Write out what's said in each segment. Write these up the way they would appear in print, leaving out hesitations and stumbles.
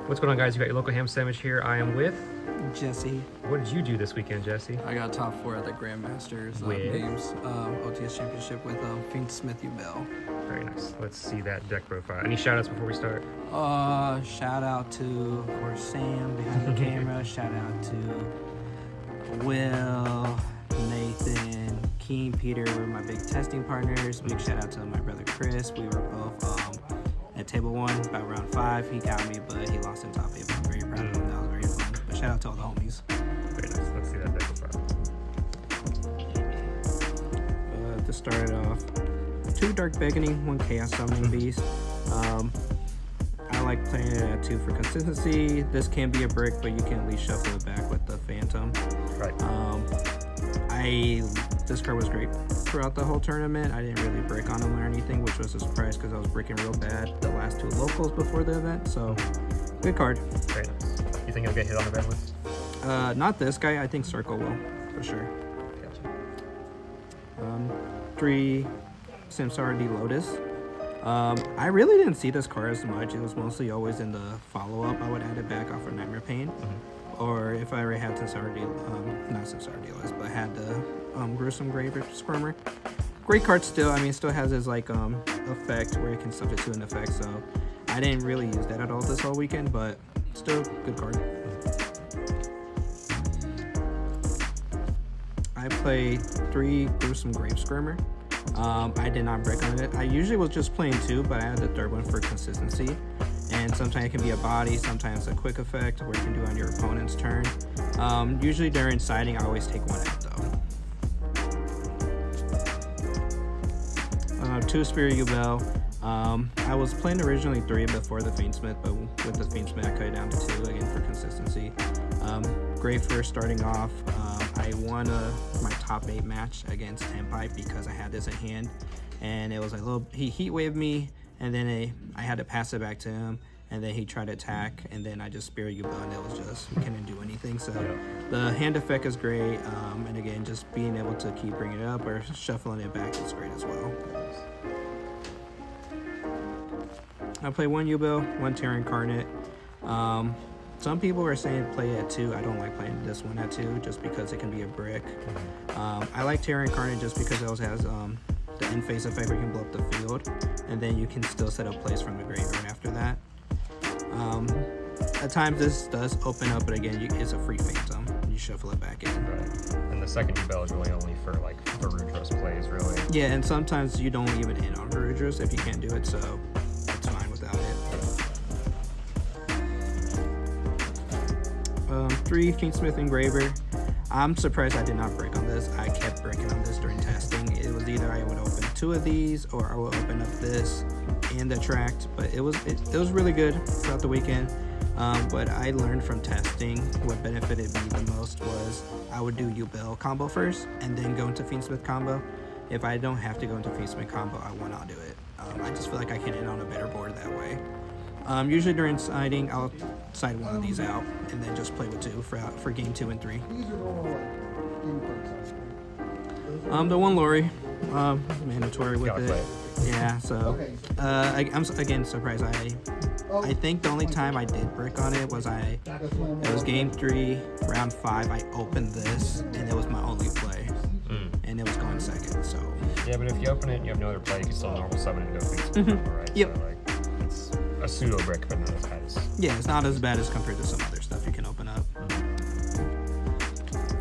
What's going on, guys? You got your local ham sandwich here. I am with Jessie. What did you do this weekend, Jesse? I got top 4 at the Grandmasters games, OTS championship with Fiendsmith Yubel. Very nice. Let's see that deck profile. Any shout outs before we start? Shout out to, of course, Sam behind the camera. Shout out to Will, Nathan, Keen, Peter were my big testing partners. Big shout out to my brother Chris. We were both at table 1 about round 5. He got me, but he lost in top 8. But I'm very proud of him. That was very fun. But shout out to all the homies. Very nice. Let's see that deck profile. To start it off, 2 Dark Beckoning, 1 Chaos Summoning Beast. I like playing it at 2 for consistency. This can be a brick, but you can at least shuffle it back with the Phantom. Right. This card was great throughout the whole tournament. I didn't really brick on him or anything, which was a surprise because I was bricking real bad the last 2 locals before the event. So, good card. Very nice. You think it'll get hit on the red list? Not this guy. I think Circle will, for sure. Gotcha. 3 Samsara D Lotus. I really didn't see this card as much. It was mostly always in the follow-up. I would add it back off of Nightmare Pain. Or if I already had Samsara D, not Samsara D Lotus, but I had the Gruesome Grave Squirmer. Great card still. I mean, still has his like effect where it can subject to an effect. So I didn't really use that at all this whole weekend, but still good card. I played 3 Gruesome Grave Squirmer. I did not break on it. I usually was just playing 2, but I had the 3rd one for consistency. And sometimes it can be a body, sometimes a quick effect where you can do on your opponent's turn. Usually during siding, I always take 1 out though. 2 Spirit Yubel. I was playing originally 3 before the Fiendsmith, but with the Fiendsmith I cut it down to 2 again for consistency. Great for starting off. I won my top 8 match against Tempipe because I had this in hand, and it was like he heat waved me, and then I had to pass it back to him, and then he tried to attack, and then I just Spirit Yubel, and it was just, we couldn't do anything. So the hand effect is great, and again, just being able to keep bringing it up or shuffling it back is great as well. I play 1 Yubel, 1 Terra Incarnate. Some people are saying play it at 2. I don't like playing this one at 2 just because it can be a brick. I like Terra Incarnate just because it also has the end phase effect where you can blow up the field, and then you can still set up plays from the graveyard after that. At times this does open up, but again, it's a free Phantom. You shuffle it back in. Right. And the second Yubel is really only for like Varudros plays, really. Yeah, and sometimes you don't even in on Varudros if you can't do it, so it's fine without it. 3 Fiendsmith Engraver. I'm surprised I did not break on this. I kept breaking on this during testing. It was either I would open 2 of these or I would open up this and the Tract, but it was really good throughout the weekend. But I learned from testing what benefited me the most was I would do Yubel combo first and then go into Fiendsmith combo. If I don't have to go into Fiendsmith combo, I will not do it. I just feel like I can end on a better board that way. Usually during siding, I'll side 1 of these out and then just play with 2 for game 2 and 3. The 1 Lori, mandatory with it. Yeah, so I'm again surprised. I think the only time I did brick on it was it was game 3, round 5. I opened this and it was my only play, and it was going second. So yeah, but if you open it and you have no other play, you can still normal summon and go Fiendsmith, right? Yep. So, like, it's a pseudo brick, but not as bad as. Yeah, it's not as bad as compared to some other stuff you can open up.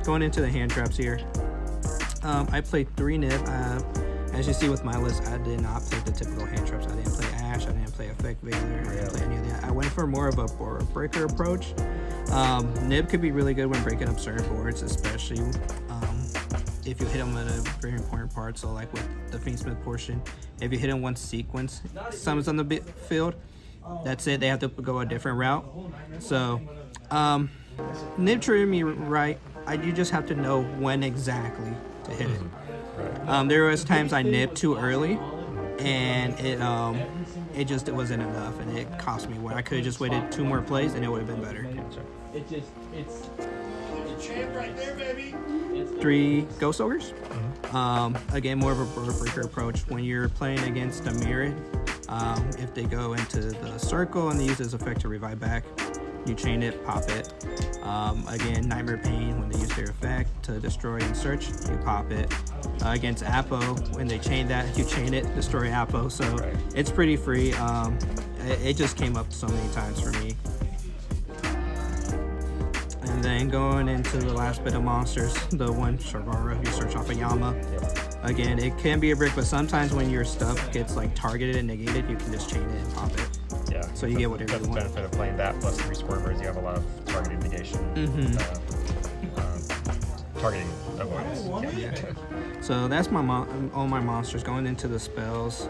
Going into the hand traps here. I played 3 Nib. As you see with my list, I did not play the typical hand traps. I didn't play Ash, I didn't play Effect Veiler, I didn't play any of that. I went for more of a board breaker approach. Nib could be really good when breaking up certain boards, especially if you hit them at a very important part. So like with the Fiendsmith portion, if you hit them one sequence, summons on the field, that's it. They have to go a different route. So Nib treated me right. You just have to know when exactly to hit it. There was times I nibbed too early, and it wasn't enough, and it cost me. When I could have just waited 2 more plays, and it would have been better. It's champ right there, baby. 3 Ghost Ogres. Again, more of a board breaker approach. When you're playing against a Myriad, if they go into the circle and they use this effect to revive back, you chain it, pop it. Again, Nightmare Pain, when they use their effect to destroy and search, you pop it. Against Apo, when they chain that, you chain it, destroy Apo. So it's pretty free. It just came up so many times for me. And then going into the last bit of monsters, the one Shagara, you search off a Yama. Again, it can be a brick, but sometimes when your stuff gets like targeted and negated, you can just chain it and pop it. Yeah. So you get whatever that's you want. That's the benefit of playing that plus 3 swervers. You have a lot of targeted negation. Targeting avoidance. Yeah. So that's all my monsters. Going into the spells.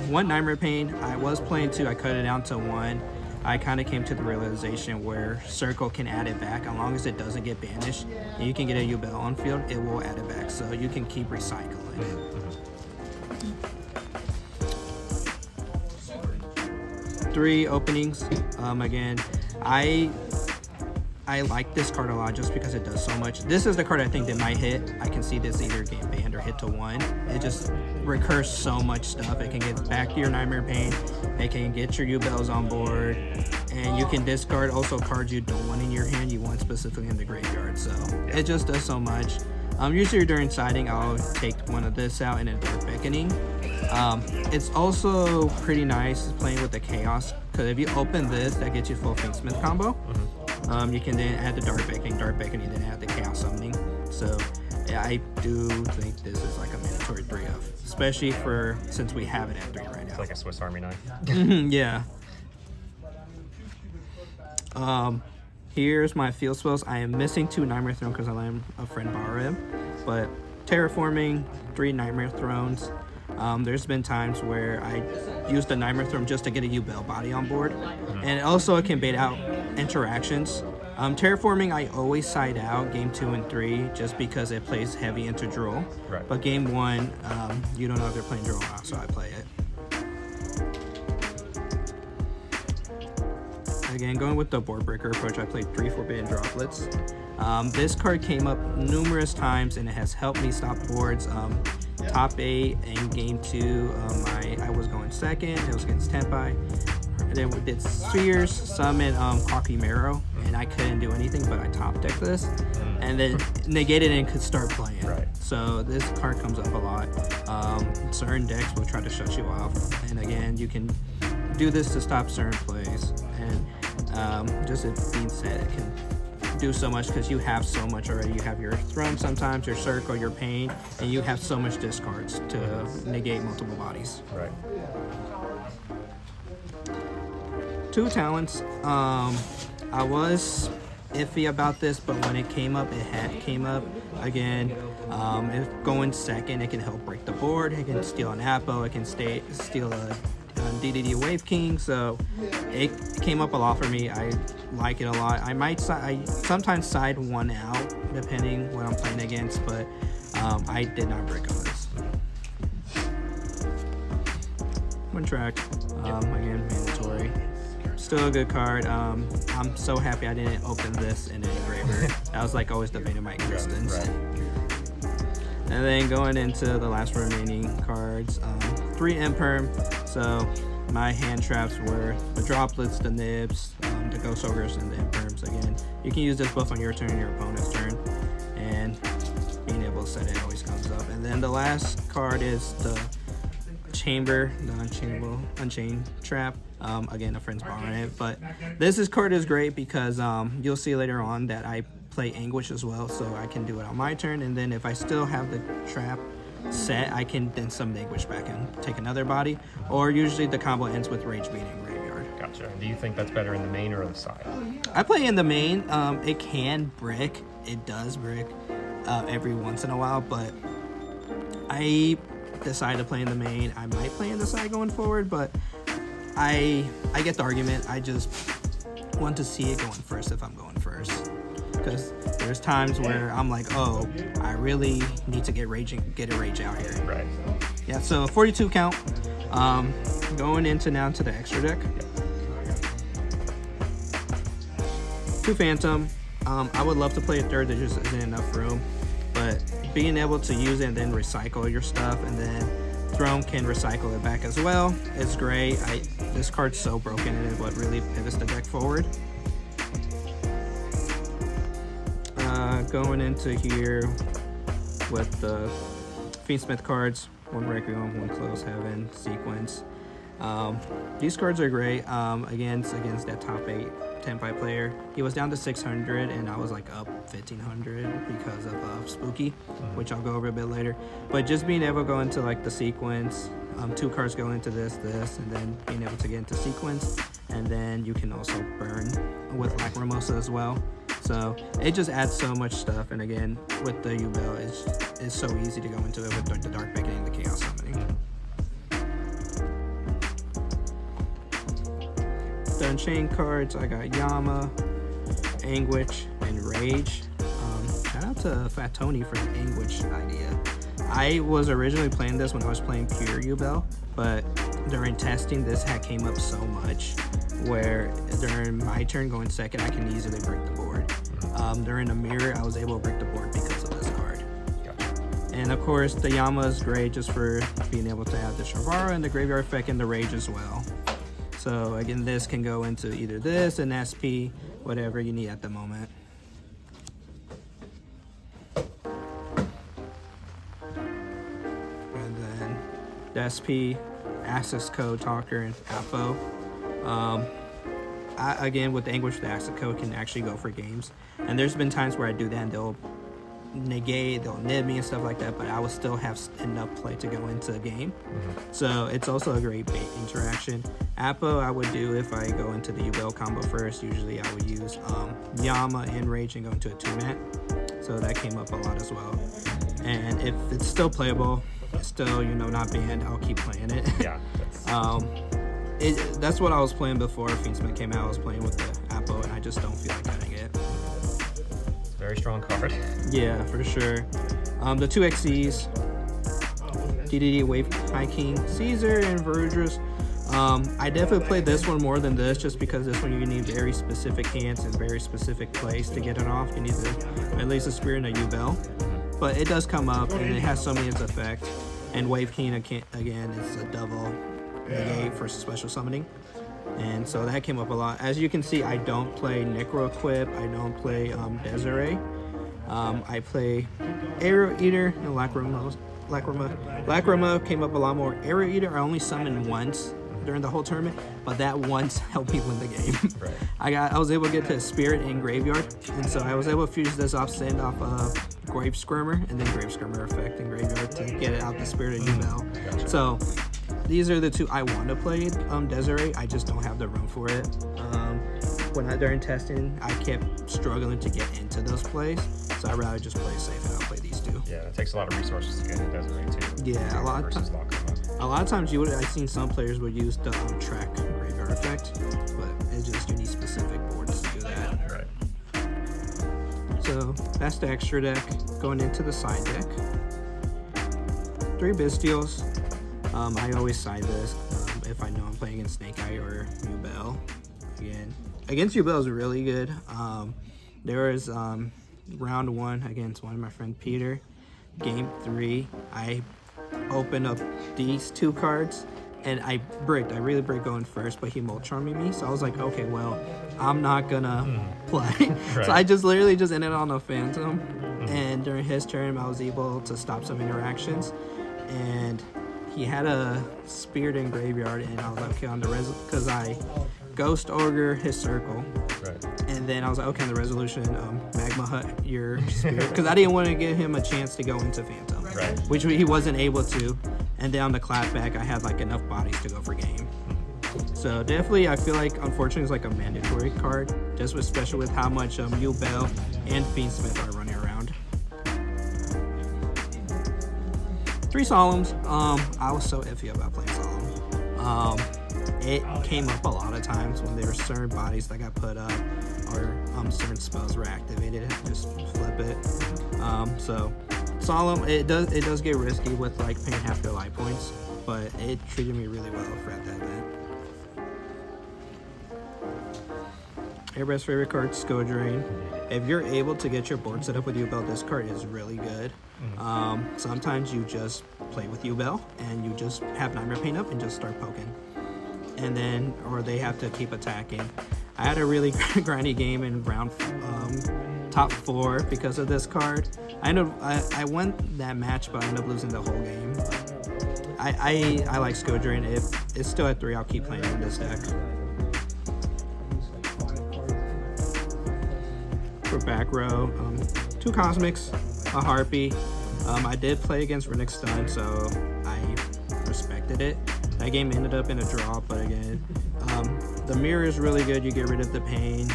One Nightmare Pain. I was playing 2. I cut it down to 1. I kind of came to the realization where Circle can add it back as long as it doesn't get banished. And you can get a Yubel on field, it will add it back. So you can keep recycling. 3 openings. Again, I like this card a lot just because it does so much. This is the card I think that might hit. I can see this either game banned or hit to 1. It just recurs so much stuff. It can get back to your Nightmare Pain. It can get your Yubels on board. And you can discard also cards you don't want in your hand, you want specifically in the graveyard. So it just does so much. Usually during siding, I'll take one of this out and a Dark Beckoning. It's also pretty nice playing with the Chaos, because if you open this, that gets you full Fiendsmith combo. You can then add the Dark Beckoning, then add the Chaos Summoning. So yeah, I do think this is like a mandatory 3 of, especially since we have it at 3 right now. It's like a Swiss Army knife. Yeah. Here's my field spells. I am missing 2 Nightmare Throne because I let a friend borrow him, but Terraforming, 3 Nightmare Thrones. There's been times where I used the Nightmare Throne just to get a Yubel body on board, and also it can bait out interactions. Terraforming, I always side out game 2 and 3 just because it plays heavy into draw. Right. But game 1, you don't know if they're playing draw or not, so I play it. Again, going with the board breaker approach, I played 3 Forbidden Droplets. This card came up numerous times and it has helped me stop boards. Top 8 in game 2, I was going second. It was against Tempai. And then we did Spheres, Summon, Cocky Marrow, and I couldn't do anything, but I top decked this. And then negated and could start playing. Right. So this card comes up a lot. Certain decks will try to shut you off. And again, you can do this to stop certain plays. And just it being said, it can do so much because you have so much already. You have your Throne sometimes, your Circle, your Pain, and you have so much discards to negate multiple bodies. Right. 2 talents. I was iffy about this, but when it came up, it came up. Again, if going second, it can help break the board. It can steal an Apo. It can steal a DDD Wave King. So it came up a lot for me. I like it a lot. I sometimes side one out depending what I'm playing against, but I did not break on this. 1 track. Again, mandatory. Still a good card. I'm so happy I didn't open this in an engraver. That was like always debating my existence. Right. And then going into the last remaining cards, 3 Imperm. So my hand traps were the Droplets, the Nibs, the Ghost Ogres, and the Imperms. Again, you can use this both on your turn and your opponent's turn, and being able to set it always comes up. And then the last card is the Chamber, the Unchained Trap. Again, a friend's borrowing it, but this card is great because you'll see later on that I play Anguish as well, so I can do it on my turn, and then if I still have the trap set, I can then summon Anguish back and take another body, or usually the combo ends with Rage Beating Graveyard. Gotcha. Do you think that's better in the main or the side? I play in the main. It can brick. It does brick every once in a while, but I decided to play in the main. I might play in the side going forward, but I get the argument. I just want to see it going first if I'm going first, because there's times where I'm like, oh, I really need to get a rage out here. Right. Yeah. So 42 count. Going into now to the extra deck. 2 Phantom. I would love to play a third. There just isn't enough room, but being able to use it and then recycle your stuff, and then Throne can recycle it back as well. It's great. This card's so broken, and it what really pivots the deck forward. Going into here with the Fiendsmith cards, one Requiem, one Close Heaven, Sequence. These cards are great against that top 8 10-5 player. He was down to 600 and I was like up 1500 because of Spooky, which I'll go over a bit later. But just being able to go into like the Sequence, 2 cards go into this, and then being able to get into Sequence, and then you can also burn with Lacrimosa as well. So it just adds so much stuff, and again with the Yubel, it's so easy to go into it with the Dark Beacon and the Chaos Summoning. The Unchained cards, I got Yama, Anguish, and Rage. Shout out to Fat Tony for the Anguish idea. I was originally playing this when I was playing pure Yubel, but during testing this hat came up so much where during my turn going second I can easily break the board. During the mirror I was able to break the board because of this card. And of course the Yama is great just for being able to have the Shavara and the Graveyard Effect and the Rage as well. So again, this can go into either this, an SP, whatever you need at the moment. And then the SP, access code, talker, and AFO. Again, with the Anguish, the access code can actually go for games. And there's been times where I do that and they'll negate, they'll nib me and stuff like that, but I will still have enough play to go into a game. So it's also a great bait interaction. Apo I would do if I go into the Yubel combo first. Usually I would use Yama and Rage and go into a 2-mat. So that came up a lot as well. And if it's still playable, it's still, not banned, I'll keep playing it. Yeah. That's what I was playing before Fiendsmith came out. I was playing with the Apo and I just don't feel like cutting it. Very strong card. Yeah, for sure. The 2 XCs, DDD, Wave High King, Caesar, and Verdrus. I definitely played this one more than this just because this one you need very specific hands and very specific plays to get it off. You need at least a Spirit and a Yubel. But it does come up and it has so many its effect. And Wave King, again, it's a double negate for special summoning. And so that came up a lot. As you can see, I don't play Necro Equip, I don't play Desiree. I play Arrow Eater and Lacrima. Lacrima came up a lot more. Arrow Eater I only summoned once during the whole tournament, but that once helped me win the game. Right. I was able to get to Spirit and Graveyard, and so I was able to fuse this off, send off Grave Skirmer, and then Grave Skirmer effect in Graveyard to get it out the Spirit and Yubel. Gotcha. So these are the 2 I want to play Desiree. I just don't have the room for it. During testing, I kept struggling to get into those plays, so I'd rather just play safe and I'll play these 2. Yeah, it takes a lot of resources to get into Desiree too. Yeah, a lot of times I've seen some players would use the track Graveyard Effect, but it's just you need specific boards to do that. Right. So that's the extra deck. Going into the side deck, 3 Bystials. I always side this if I know I'm playing against Snake Eye or Yubel. Again, against Yubel is really good. There was round 1 against one of my friend Peter. Game 3, I opened up these 2 cards and I really bricked going first, but he Molcharmed me. So I was like, okay, well, I'm not gonna play. Right. So I just literally ended on a Phantom. And during his turn, I was able to stop some interactions. And he had a Spirit in Graveyard, and I was like, okay, on the because I Ghost Ogre his Circle. Right. And then I was like, okay, on the resolution, Magma Hut your Spirit. Because I didn't want to give him a chance to go into Phantom. Right. Which he wasn't able to. And then on the clapback, I had like enough bodies to go for game. So definitely, I feel like, unfortunately, it's like a mandatory card. Just especially with how much Yubel and Fiendsmith are running around. 3 Solemns. I was so iffy about playing Solemn. It came up a lot of times when there were certain bodies that got put up or certain spells were activated. Just flip it. So Solemn, it does get risky with like paying half their life points, but it treated me really well for at that event. Everybody's favorite card, Scodrain. If you're able to get your board set up with Yubel, this card is really good. Sometimes you just play with Yubel and you just have Nightmare Paint up and just start poking. And then, or they have to keep attacking. I had a really grindy game in round top 4 because of this card. I won that match, but I ended up losing the whole game. I like Skill Drain. If it's still at 3, I'll keep playing in this deck. For back row, 2 Cosmics, a Harpy. I did play against Runic Stun, so I respected it. That game ended up in a draw, but again, the mirror is really good. You get rid of the pain,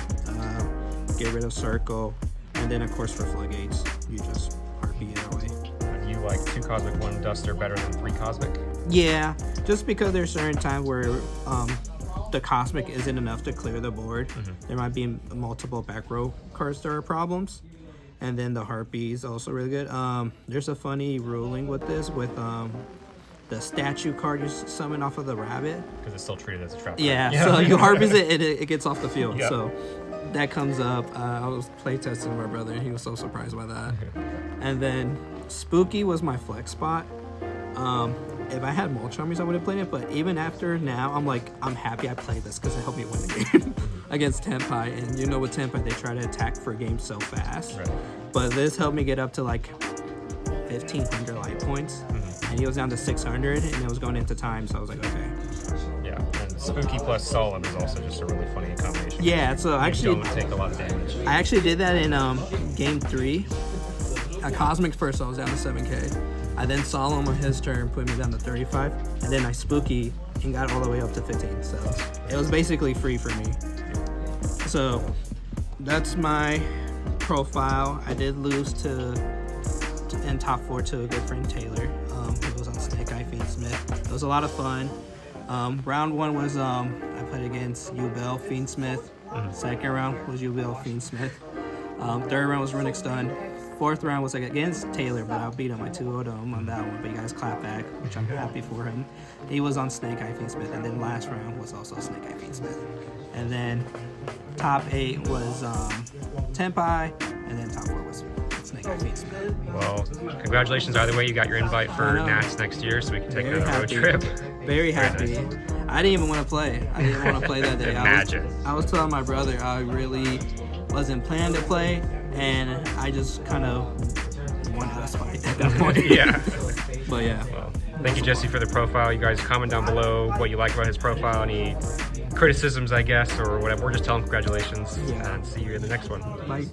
get rid of circle, and then of course for floodgates, you just Harpy it away. You like 2 Cosmic, 1 Duster better than 3 Cosmic? Yeah, just because there's certain times where the Cosmic isn't enough to clear the board. There might be multiple back row cards that are problems. And then the Harpy is also really good. There's a funny ruling with this, with the statue card you summon off of the rabbit. Because it's still treated as a trap. Yeah, so you Harpies it, it gets off the field. Yep. So that comes up. I was playtesting my brother, and he was so surprised by that. And then Spooky was my flex spot. If I had Mulch Armies, I would have played it, but even after now, I'm happy I played this because it helped me win the game against Tenpai. And you know with Tenpai, they try to attack for games so fast. Right. But this helped me get up to like 1,500 light points. And he was down to 600, and it was going into time, so I was like, okay. Yeah, and Spooky plus Solemn is also just a really funny combination. Yeah, so You don't take a lot of damage. I actually did that in game 3. I Cosmic first, so I was down to 7k. I then Solemn on his turn, put me down to 35, and then I Spooky and got all the way up to 15. So it was basically free for me. So that's my profile. I did lose in top 4 to a good friend Taylor. He was on Snake Eye Fiendsmith. It was a lot of fun. Round 1 was I played against Yubel Fiendsmith. Second round was Yubel Fiendsmith. Third round was Runic Stun. Fourth round was against Taylor, but I beat him. I 2-0'd him on that one, but you guys clap back, which I'm happy for him. He was on Snake Eye Fiendsmith, and then last round was also Snake Eye Fiendsmith. And then top 8 was Tenpai, and then top 4 was Snake Eye Fiendsmith. Well, congratulations either way. You got your invite for Nats next year, so we can take a road trip. Very happy. Nice. I didn't even want to play. I didn't want to play that day. Imagine. I was telling my brother I really wasn't planning to play, and I just kind of wanted to spite at that point. Yeah. But yeah. Well, thank you, Jesse, for the profile. You guys comment down below what you like about his profile, any criticisms, I guess, or whatever. We're just telling congratulations, and see you in the next one. Bye.